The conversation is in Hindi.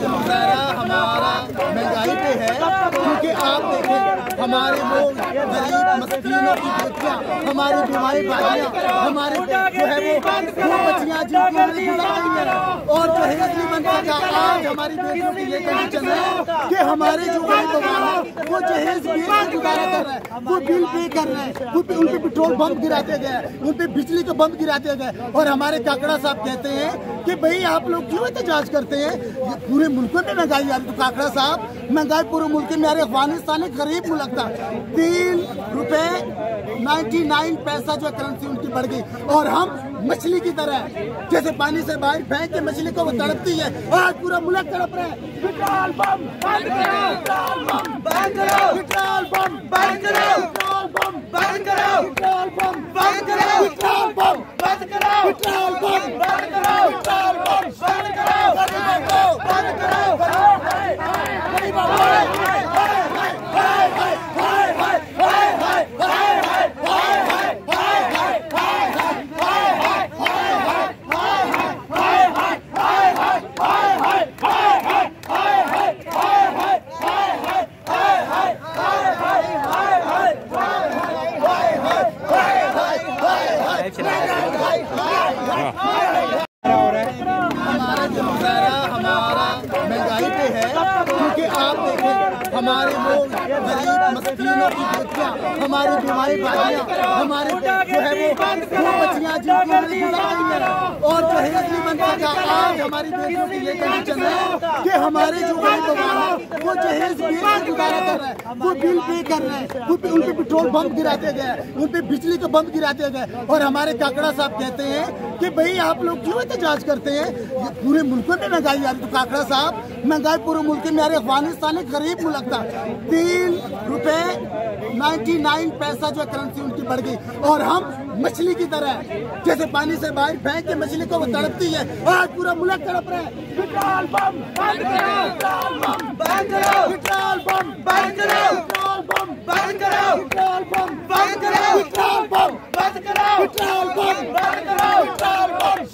जो गुजारा हमारा महंगाई पे है, क्योंकि आप देखें हमारे लोग गरीब मस्कीनों की बेटियां, हमारी बीमारी भाइयां, हमारे जो है वो बच्चियां जिनकी उम्र गुजार रही है और जहेज नहीं बन सका। आज हमारी बेटियों की ये कंडीशन है कि हमारे जो गरीब है वो जहेज बेच कर गुजारा कर रहे हैं, वो बिल पे कर रहे हैं, वो उन पे पेट्रोल बम गिराते गए, उन पे बिजली के बम गिराते गए। और हमारे काकड़ा साहब कहते हैं कि भाई आप लोग क्यों एहतजाज करते हैं, ये पूरे मुल्क में महंगाई आ रही। तो काकड़ा साहब, महंगाई पूरे मुल्क में आ रही। अफगानिस्तान एक गरीब मुल्क था, 3 रुपए 99 पैसा जो करेंसी उनकी बढ़ गई। और हम मछली की तरह जैसे पानी से बाहर फेंक के मछली को वो तड़पती है, आज पूरा मुल्क तड़प रहा है। पेट्रोल बम बंद करो, पेट्रोल बम बंद करो, पेट्रोल बम बंद करो, पेट्रोल बम बंद करो, पेट्रोल बम बंद करो, पेट्रोल बम बंद करो, पेट्रोल बम बंद करो, पेट्रोल बम बंद करो, बंद करो। हमारा जो गुजारा हमारा महंगाई पे है, क्योंकि आप देखें हमारे लोग गरीब मस्कीनों की बेटियां, हमारी बीमारी भाइयां, हमारे जो है वो बच्चियां जिनकी उम्र गुजार रही है और जहेज नहीं बन सका। आज हमारी बेटियों की ये कंडीशन है कि हमारे जो गरीब है वो जहेज बेच कर गुजारा कर रहे हैं, वो बिल पे कर रहे हैं, वो उन पे पेट्रोल बम गिराते गए, उन पे बिजली के बम गिराते गए। और हमारे काकड़ा साहब कहते हैं कि भाई आप लोग क्यों एहतजाज करते हैं, ये पूरे मुल्क में महंगाई आ रही। तो काकड़ा साहब, महंगाई पूरे मुल्क में आ रही। अफगानिस्तान एक गरीब मुल्क था, 3 रुपए 99 पैसा जो करेंसी उनकी बढ़ गई। और हम मछली की तरह जैसे पानी से बाहर फेंक के मछली को वो तड़पती है, आज पूरा मुल्क तड़प रहा है। पेट्रोल बम बंद करो, पेट्रोल बम बंद करो, पेट्रोल बम बंद करो, पेट्रोल बम बंद करो, पेट्रोल बम बंद करो, पेट्रोल बम बंद करो, पेट्रोल बम बंद करो, पेट्रोल बम